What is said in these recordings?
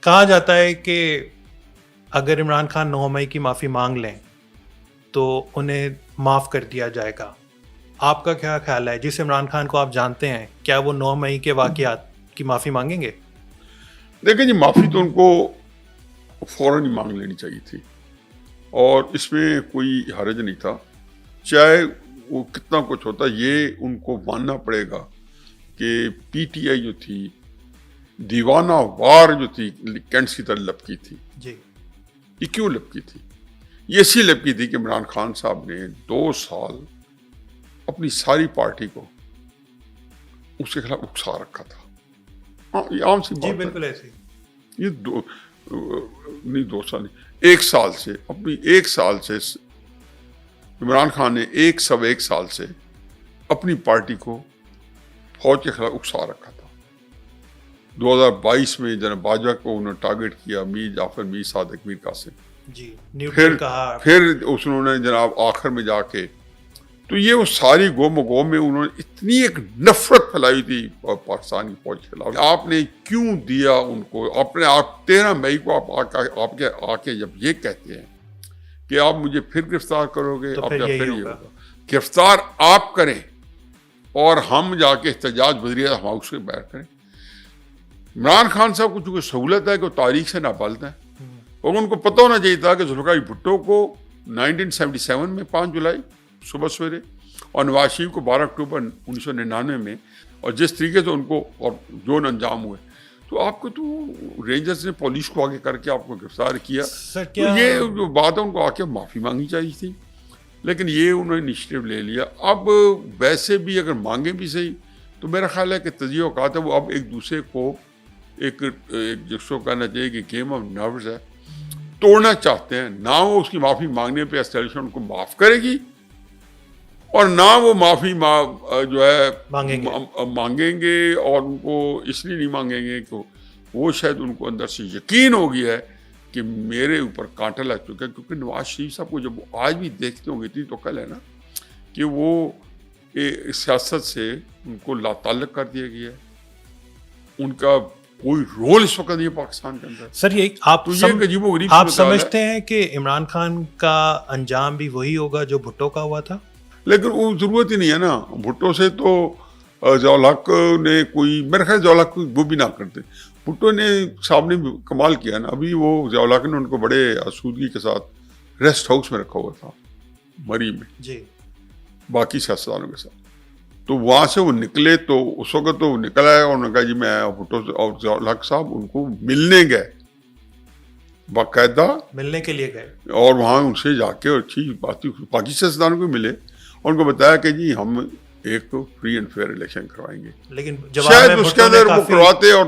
کہا جاتا ہے کہ اگر عمران خان 9 مئی کی معافی مانگ لیں تو انہیں معاف کر دیا جائے گا. آپ کا کیا خیال ہے؟ جس عمران خان کو آپ جانتے ہیں, کیا وہ 9 مئی کے واقعات کی معافی مانگیں گے؟ دیکھیں جی, معافی تو ان کو فوراً ہی مانگ لینی چاہیے تھی, اور اس میں کوئی حرج نہیں تھا. چاہے وہ کتنا کچھ ہوتا, یہ ان کو ماننا پڑے گا کہ پی ٹی آئی جو تھی دیوانہ وار جو تھی کینٹس کی طرح لپکی تھی. جی, یہ کیوں لپکی تھی؟ یہ اسی لپکی تھی کہ عمران خان صاحب نے 2 سال اپنی ساری پارٹی کو اس کے خلاف اکسا رکھا تھا. ہاں, یہ عام سی بات ہے. جی بالکل ایسے ہی. یہ 2 سال نہیں, 1 سال سے, اپنی 1 سال سے عمران خان نے 1 سال سے اپنی پارٹی کو فوج کے خلاف اکسا رکھا تھا. 2022 میں جناب باجوہ کو انہوں نے ٹارگٹ کیا, میر جعفر, میر صادق, میر قاسم. جی, پھر انہوں نے جناب آخر میں جا کے, تو یہ وہ ساری گوم و گوم میں انہوں نے اتنی ایک نفرت پھیلائی تھی پاکستانی فوج کے خلاف. آپ نے کیوں دیا ان کو اپنے آپ 13 مئی کو آپ آ کے جب یہ کہتے ہیں کہ آپ مجھے پھر گرفتار کرو گے, آپ پھر یہ ہوگا. گرفتار آپ کریں اور ہم جا کے احتجاج وزیر ہاؤس کے باہر کریں. عمران خان صاحب کو چونکہ سہولت ہے کہ وہ تاریخ سے ناپلد ہیں, اور ان کو پتہ ہونا چاہیے تھا کہ ذوالفقار بھٹو کو 1977 میں 5 جولائی صبح سویرے, اور نواز شریف کو 12 اکتوبر 1999 میں, اور جس طریقے سے ان کو اور جو انجام ہوئے, تو آپ کو تو رینجرز نے پولیس کو آگے کر کے آپ کو گرفتار کیا. تو یہ جو بات ہے ان کو آ کے معافی مانگنی چاہیے تھی, لیکن یہ انہوں نے انیشیٹو لے لیا. اب ویسے بھی اگر مانگیں بھی صحیح, تو میرا خیال ہے کہ تجزیہ اوقات ہے وہ اب ایک دوسرے کو ایک جس کو کہنا چاہیے کہ گیم آف نروز ہے, توڑنا چاہتے ہیں. نہ وہ اس کی معافی مانگنے پہ اسٹیبلشمنٹ ان کو معاف کرے گی, اور نہ وہ معافی جو ہے مانگیں گے, اور ان کو اس لیے نہیں مانگیں گے کہ وہ شاید ان کو اندر سے یقین ہو گیا ہے کہ میرے اوپر کانٹا لگ چکا ہے. کیونکہ نواز شریف صاحب کو جب وہ آج بھی دیکھتے ہوں گے اتنی تو کل ہے نا کہ وہ سیاست سے ان کو لا تعلق کر دیا گیا ہے, ان کا کوئی رول اس وقت نہیں ہے پاکستان کے اندر. سر یہ آپ سمجھتے ہیں کہ عمران خان کا انجام بھی وہی ہوگا جو بھٹو کا ہوا تھا؟ لیکن وہ ضرورت ہی نہیں ہے نا. بھٹو سے تو ضیاء الحق نے کوئی, میرے خیال ضیاء الحق وہ بھی نہ کرتے. بھٹو نے صاحب نے کمال کیا نا. ابھی وہ ضیاء الحق نے ان کو بڑے آسودگی کے ساتھ ریسٹ ہاؤس میں رکھا ہوا تھا مری میں, جی, باقی سیاستدانوں کے ساتھ. تو وہاں سے وہ نکلے تو اس وقت تو وہ نکل آئے, اور انہوں نے کہا جی میں بھٹو اور ضیاء الحق صاحب ان کو ملنے گئے, باقاعدہ ملنے کے لیے گئے, اور وہاں ان سے جا کے اچھی بات باقی سیاستدانوں کو ملے, اور ان کو بتایا کہ جی ہم ایک فری اینڈ فیئر الیکشن کروائیں گے. لیکن شاید اس کے اندر وہ کرواتے اور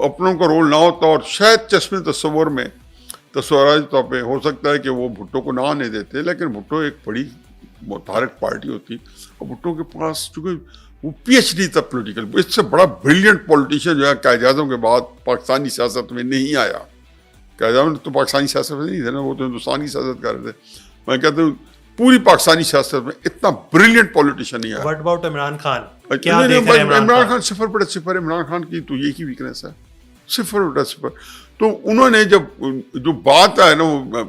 اپنوں کا رول نہ ہوتا, اور شاید چشمے تصور میں تصوراتی طور پہ ہو سکتا ہے کہ وہ بھٹو کو نہ آنے دیتے. لیکن بھٹو ایک بڑی متحرک پارٹی ہوتی, اور بھٹو کے پاس چونکہ وہ پی ایچ ڈی تھا پولیٹیکل, اس سے بڑا بریلینٹ پولیٹیشین جو ہے قائد اعظم کے بعد پاکستانی سیاست میں نہیں آیا. قائد اعظم تو پاکستانی سیاست میں نہیں تھے نا, وہ تو ہندوستان کی سیاست کر رہے تھے. میں کہتا ہوں پوری پاکستانی سیاست میں اتنا بریلینٹ پولیٹیشین نہیں آیا. What about Imran Khan? عمران خان 0/0. عمران خان کی تو یہی ویکنیس ہے, 0/0. تو انہوں نے جب جو بات ہے نا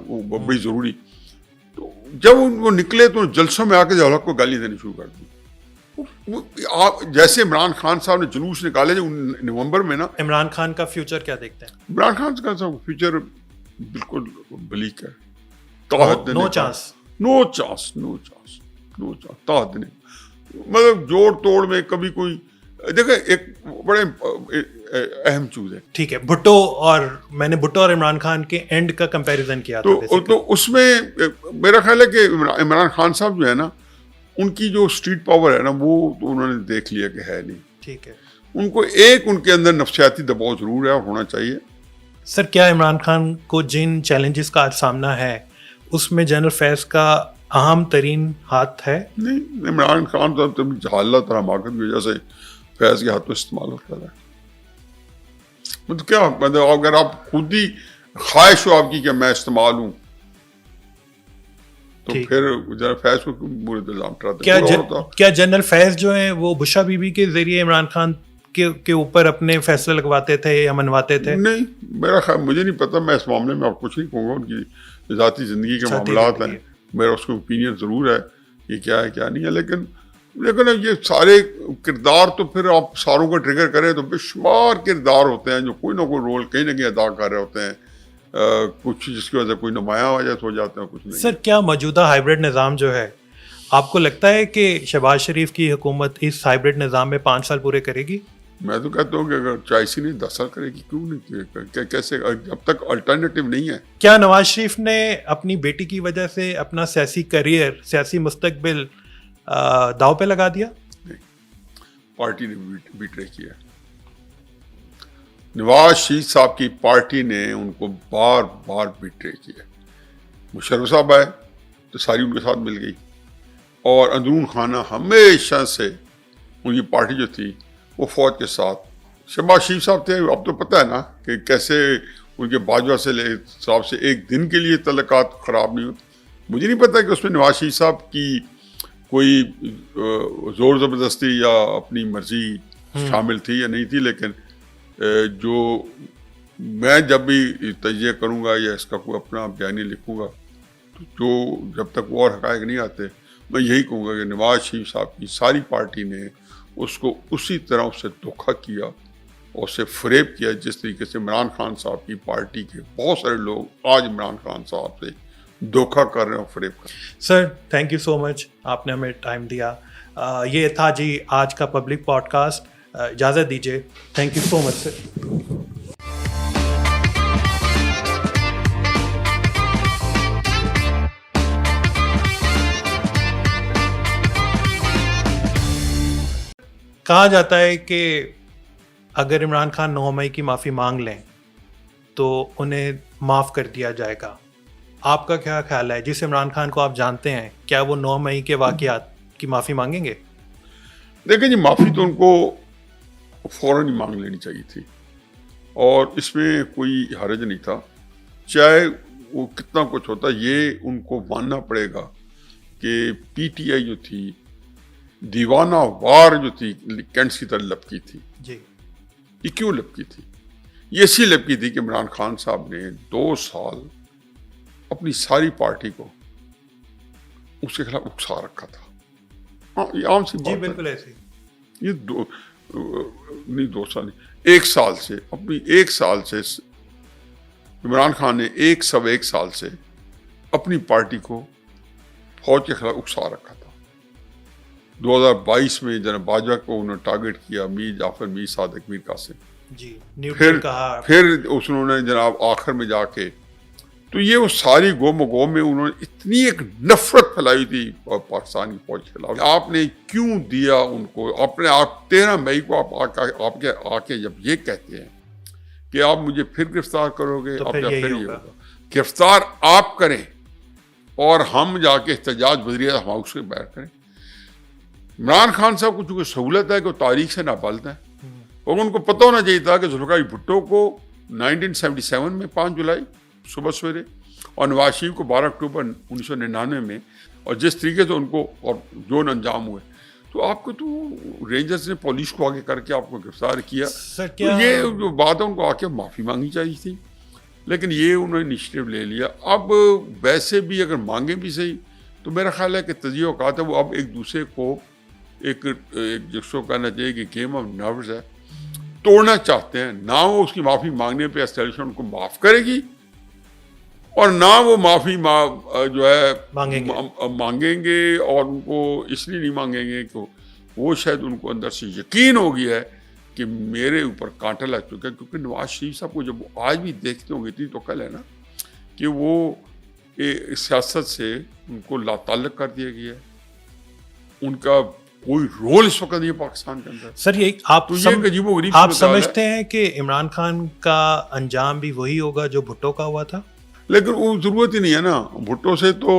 وہ بڑی ضروری, تو جب وہ نکلے تو جلسوں میں آ کے ضیاء الحق کو گالی دینی شروع کر دی. جیسے عمران خان صاحب نے جلوس نکالے نومبر میں نا. عمران خان کا فیوچر کیا دیکھتے ہیں؟ عمران خان کا فیوچر بالکل بلیک ہے. No chance. تاحد نہیں, مطلب جوڑ توڑ میں کبھی کوئی دیکھیں ایک بڑے اہم چیز ہے. ٹھیک ہے, بھٹو اور عمران خان کے اینڈ کا کمپیریزن کیا تھا, تو اس میں میرا خیال ہے کہ عمران خان صاحب جو ہے نا, ان کی جو اسٹریٹ پاور ہے نا, وہ تو انہوں نے دیکھ لیا کہ ہے نہیں. ٹھیک ہے, ان کو ایک ان کے اندر نفسیاتی دباؤ ضرور ہے, ہونا چاہیے. سر کیا عمران خان کو جن چیلنجز کا سامنا ہے اس میں جنرل فیض کا اہم ترین ہاتھ ہے؟ نہیں, عمران خان صاحب تبھی جہالت اور حماقت کی وجہ سے فیض کے ہاتھ میں استعمال ہوتا ہے. مطلب کیا, مطلب اگر آپ خود ہی خواہش ہو آپ کی کہ میں استعمال ہوں, تو پھر جنرل فیض کو برے الزام ٹراتے. کیا جنرل فیض جو ہیں وہ بشا بی بی کے ذریعے عمران خان کے اوپر اپنے فیصلے لگواتے تھے یا منواتے تھے؟ نہیں, میرا خیال مجھے نہیں پتہ، میں اس معاملے میں آپ کچھ نہیں کہوں گا، ان کی ذاتی زندگی کے معاملات ہیں، میرا اس کو اوپینین ضرور ہے یہ کیا ہے کیا نہیں ہے، لیکن یہ سارے کردار تو پھر آپ ساروں کو ٹریگر کریں تو بے شمار کردار ہوتے ہیں جو کوئی نہ کوئی رول کہیں نہ کہیں ادا کر رہے ہوتے ہیں، کچھ جس کی وجہ سے کوئی نمایاں وجہ ہو جاتے ہیں، کچھ نہیں۔ سر کیا موجودہ ہائیبرڈ نظام جو ہے، آپ کو لگتا ہے کہ شہباز شریف کی حکومت اس ہائیبرڈ نظام میں 5 سال پورے کرے گی؟ میں تو کہتا ہوں کہ اگر 40 نہیں 10 سال کرے گی، کیوں نہیں، کیسے، جب تک الٹرنیٹیو نہیں ہے۔ کیا نواز شریف نے اپنی بیٹی کی وجہ سے اپنا سیاسی کریئر، سیاسی مستقبل داؤ پہ لگا دیا؟ نہیں، پارٹی نے بیٹرے کیا۔ نواز شریف صاحب کی پارٹی نے ان کو بار بار بیٹرے کیا۔ مشرف صاحب آئے تو ساری ان کے ساتھ مل گئی، اور اندرون خانہ ہمیشہ سے ان کی پارٹی جو تھی وہ فوج کے ساتھ۔ شہباز شریف صاحب تھے، اب تو پتہ ہے نا کہ کیسے ان کے باجوہ سے صاحب سے ایک دن کے لیے تعلقات خراب نہیں ہوئے۔ مجھے نہیں پتہ کہ اس میں نواز شریف صاحب کی کوئی زور زبردستی یا اپنی مرضی شامل تھی یا نہیں تھی، لیکن جو میں جب بھی تجزیہ کروں گا یا اس کا کوئی اپنا بیانیہ لکھوں گا، جو جب تک وہ اور حقائق نہیں آتے، میں یہی کہوں گا کہ نواز شریف صاحب کی ساری پارٹی نے اس کو اسی طرح اس سے دھوکہ کیا اور اسے فریب کیا، جس طریقے سے عمران خان صاحب کی پارٹی کے بہت سارے لوگ آج عمران خان صاحب سے دھوکہ کر رہے ہیں اور فریب کر رہے ہیں۔ سر تھینک یو سو مچ، آپ نے ہمیں ٹائم دیا۔ یہ تھا جی آج کا پبلک پوڈ کاسٹ، اجازت دیجیے، تھینک یو سو مچ سر۔ کہا جاتا ہے کہ اگر عمران خان 9 مئی کی معافی مانگ لیں تو انہیں معاف کر دیا جائے گا، آپ کا کیا خیال ہے؟ جس عمران خان کو آپ جانتے ہیں، کیا وہ 9 مئی کے واقعات کی معافی مانگیں گے؟ دیکھیں جی، معافی تو ان کو فوراً ہی مانگ لینی چاہیے تھی، اور اس میں کوئی حرج نہیں تھا، چاہے وہ کتنا کچھ ہوتا۔ یہ ان کو ماننا پڑے گا کہ پی ٹی آئی جو تھی، دیوانہ وار جو تھی، کینٹس کی طرح لپکی تھی۔ جی، یہ کیوں لپکی تھی؟ یہ اسی لپکی تھی کہ عمران خان صاحب نے 2 سال اپنی ساری پارٹی کو اس کے خلاف اکسا رکھا تھا۔ ہاں، یہ عام سی بات جی ہے۔ بالکل ایسے یہ 2 سال نہیں، 1 سال سے، اپنی 1 سال سے عمران خان نے 1 سال سے اپنی پارٹی کو فوج کے خلاف اکسا رکھا تھا۔ 2022 میں جناب باجوہ کو انہوں نے ٹارگٹ کیا، میر جعفر، میر صادق، میر قاسم، جی نیوٹرل کہا، پھر انہوں نے جناب آخر میں جا کے، تو یہ وہ ساری گوم و گوم میں انہوں نے اتنی ایک نفرت پھیلائی تھی پاکستانی فوج کے خلاف۔ آپ نے کیوں دیا ان کو اپنے آپ 13 مئی کو آپ کے جب یہ کہتے ہیں کہ آپ مجھے پھر گرفتار کرو گے، تو آپ پھر کا یہی پھر یہ ہوگا۔ ہوگا، گرفتار آپ کریں اور ہم جا کے احتجاج وزیر ہاؤس کے باہر کریں۔ عمران خان صاحب کو چونکہ سہولت ہے کہ وہ تاریخ سے نابلد ہیں، اور ان کو پتہ ہونا چاہیے تھا کہ ذوالفقار بھٹو کو 1977 میں 5 جولائی صبح سویرے، اور نواز شریف کو 12 اکتوبر 1999 میں، اور جس طریقے سے ان کو اور جو انجام ہوئے، تو آپ کو تو رینجرز نے پولیس کو آگے کر کے آپ کو گرفتار کیا۔ سر تو کیا یہ جو بات ہے ان کو آ کے معافی مانگنی چاہیے تھی، لیکن یہ انہوں نے انیشیٹو لے لیا۔ اب ویسے بھی اگر مانگیں بھی صحیح، تو میرا خیال ہے کہ تجزیہ اوقات ہے وہ اب ایک دوسرے کو ایک جس کو کہنا چاہیے کہ گیم آف نروز ہے، توڑنا چاہتے ہیں۔ نہ وہ اس کی معافی مانگنے پہ اسٹیبلشمنٹ کو معاف کرے گی، اور نہ وہ معافی جو ہے مانگیں گے، اور ان کو اس لیے نہیں مانگیں گے کہ وہ شاید ان کو اندر سے یقین ہو گیا ہے کہ میرے اوپر کانٹا لگ چکا ہے، کیونکہ نواز شریف صاحب کو جب آج بھی دیکھتے ہوں گے، اتنی تو کل ہے نا کہ وہ سیاست سے ان کو لا تعلق کر دیا گیا ہے، ان کا کوئی رول اس وقت نہیں ہے پاکستان کے اندر۔ سر یہ آپ عجیب و غریب آپ سمجھتے ہیں کہ عمران خان کا انجام بھی وہی ہوگا جو بھٹو کا ہوا تھا؟ لیکن وہ ضرورت ہی نہیں ہے نا، بھٹو سے تو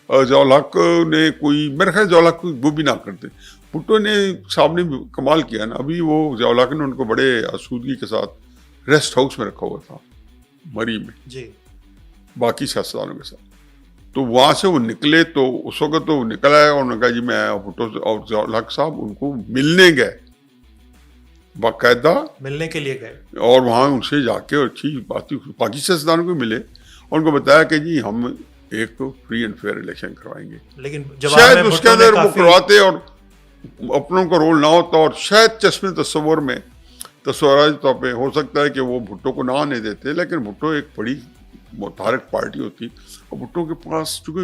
ضیاء الحق نے کوئی، میرے خیال ضیاء الحق وہ بھی نہ کرتے، بھٹو نے صاحب نے کمال کیا نا۔ ابھی وہ ضیاء الحق نے ان کو بڑے آسودگی کے ساتھ ریسٹ ہاؤس میں رکھا ہوا تھا مری میں، جی، باقی سیاستدانوں کے ساتھ، تو وہاں سے وہ نکلے تو اس وقت تو وہ نکل آئے، اور انہوں نے کہا جی میں بھٹو اور ضیاء الحق صاحب ان کو ملنے گئے، باقاعدہ ملنے کے لیے گئے اور وہاں ان سے جا کے اور اچھی باتیں باقی سیاستدانوں کو ملے اور ان کو بتایا کہ جی ہم ایک فری اینڈ فیئر الیکشن کروائیں گے. لیکن شاید اس کے اندر وہ کرواتے اور اپنوں کا رول نہ ہوتا اور شاید چشم تصور میں تصوراتی طور پہ ہو سکتا ہے کہ وہ بھٹو کو نہ آنے دیتے, لیکن بھٹو ایک بڑی متحرک پارٹی ہوتی اور بھٹو کے پاس چونکہ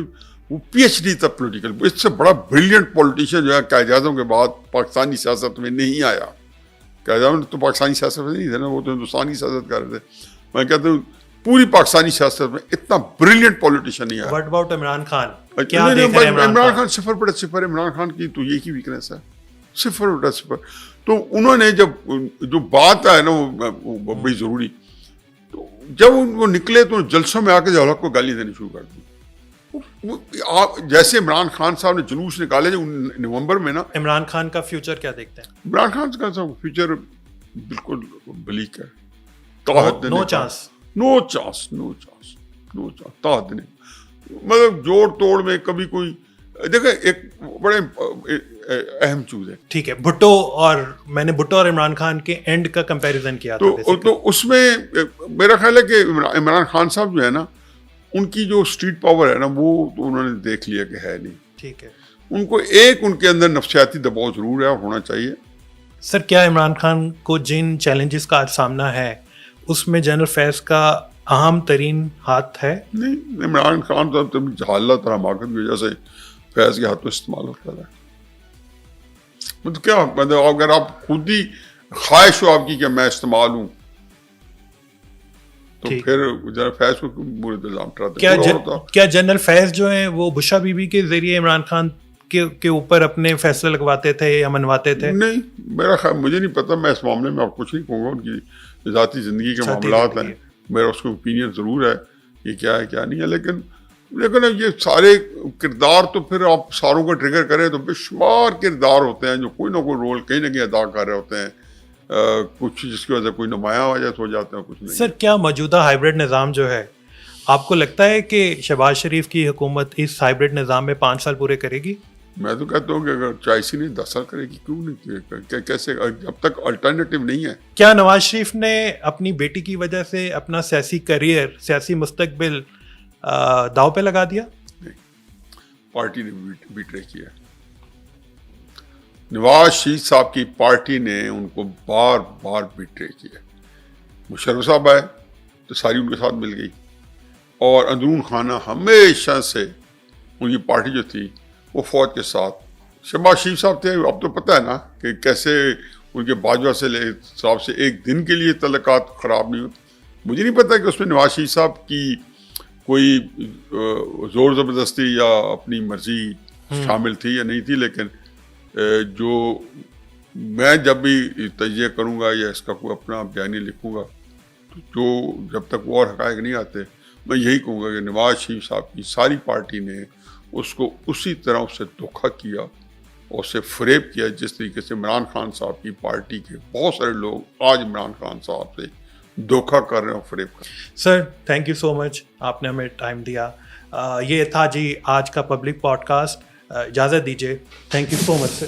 وہ پی ایچ ڈی تھا پولیٹیکل, اس سے بڑا بریلینٹ پولیٹیشین جو ہے قائد اعظم کے بعد پاکستانی سیاست میں نہیں آیا. قائد اعظم تو پاکستانی سیاست میں نہیں تھے نا, وہ تو ہندوستانی سیاست کر رہے تھے. میں کہتا ہوں پوری پاکستانی سیاست میں اتنا بریلینٹ پولیٹیشین نہیں آیا. What about Imran Khan? کیا دیکھ رہے ہیں عمران خان؟ صفر بٹا صفر. عمران خان کی تو یہ کی ویکنیس ہے, صفر بٹا صفر. تو انہوں نے جب جو بات ہے نا وہ بڑی ضروری, تو جب وہ نکلے تو جلسوں میں آ کے حلق کو گالی دینی شروع کر دی. جیسے عمران خان صاحب نے جلوس نکالے جو نومبر میں نا. عمران خان کا فیوچر کیا دیکھتے ہیں؟ عمران خان کا فیوچر بالکل بلیک ہے. No chance, no chance, no chance, no chance, تاحد نہیں. مطلب جوڑ توڑ میں کبھی کوئی دیکھیں ایک بڑے اہم چیز ہے. ٹھیک ہے, بھٹو اور میں نے بھٹو اور عمران خان کے اینڈ کا کمپیریزن کیا تھا, تو اس میں میرا خیال ہے کہ عمران خان صاحب جو ہے نا ان کی جو اسٹریٹ پاور ہے نا وہ تو انہوں نے دیکھ لیا کہ ہے نہیں. ٹھیک ہے, ان کو ایک ان کے اندر نفسیاتی دباؤ ضرور ہے, ہونا چاہیے. سر کیا عمران خان کو جن چیلنجز کا آج سامنا ہے اس میں جنرل فیض کا اہم ترین ہاتھ ہے؟ نہیں, عمران خان صاحب جہالت اور حماقت کی وجہ سے فیض کے ہاتھ میں استعمال ہوتا ہے. مطلب کیا مطلب اگر آپ خود ہی خواہش ہو آپ کی کہ میں استعمال ہوں تو پھر جنرل فیض کو برے الزام ٹراتے. کیا جنرل فیض جو ہیں وہ بشا بی بی کے ذریعے عمران خان کے اوپر اپنے فیصلے لگواتے تھے یا منواتے تھے؟ نہیں, میرا خیال مجھے نہیں پتا, میں اس معاملے میں آپ کچھ نہیں کہوں گا. ان کی ذاتی زندگی کے معاملات ہیں, میرا اس کو اوپینین ضرور ہے یہ کیا ہے کیا نہیں ہے, لیکن یہ سارے کردار تو پھر آپ ساروں کو ٹریگر کریں تو بے شمار کردار ہوتے ہیں جو کوئی نہ کوئی رول کہیں نہ کہیں ادا کر رہے ہوتے ہیں. کچھ جس کی وجہ سے کوئی نمایاں وجہ ہو جاتے ہیں, کچھ نہیں. سر کیا موجودہ ہائیبرڈ نظام جو ہے آپ کو لگتا ہے کہ شہباز شریف کی حکومت اس ہائیبرڈ نظام میں 5 سال پورے کرے گی؟ میں تو کہتا ہوں کہ اگر 40 نہیں 10 سال کرے گی, کیوں نہیں, کیسے, اب تک الٹرنیٹیو نہیں ہے. کیا نواز شریف نے اپنی بیٹی کی وجہ سے اپنا سیاسی کریئر, سیاسی مستقبل داؤ پہ لگا دیا؟ نہیں, پارٹی نے بیٹرے کیا. نواز شریف صاحب کی پارٹی نے ان کو بار بار بیٹرے کیا. مشرف صاحب آئے تو ساری ان کے ساتھ مل گئی, اور اندرون خانہ ہمیشہ سے ان کی پارٹی جو تھی وہ فوج کے ساتھ. شہباز شریف صاحب تھے, اب تو پتہ ہے نا کہ کیسے ان کے باجوہ سے صاحب سے ایک دن کے لیے تعلقات خراب نہیں ہوتے. مجھے نہیں پتا کہ اس میں نواز شریف صاحب کی کوئی زور زبردستی یا اپنی مرضی شامل تھی یا نہیں تھی, لیکن جو میں جب بھی تجزیہ کروں گا یا اس کا کوئی اپنا بیانیہ لکھوں گا تو جو جب تک وہ اور حقائق نہیں آتے میں یہی کہوں گا کہ نواز شریف صاحب کی ساری پارٹی نے اس کو اسی طرح اس سے دھوکہ کیا اور اسے فریب کیا جس طریقے سے عمران خان صاحب کی پارٹی کے بہت سارے لوگ آج عمران خان صاحب سے دھوکہ کر رہے ہیں اور فریب کر رہے ہیں. سر تھینک یو سو مچ, آپ نے ہمیں ٹائم دیا. یہ تھا جی آج کا پبلک پوڈ کاسٹ. اجازت دیجیے. Thank you so much sir.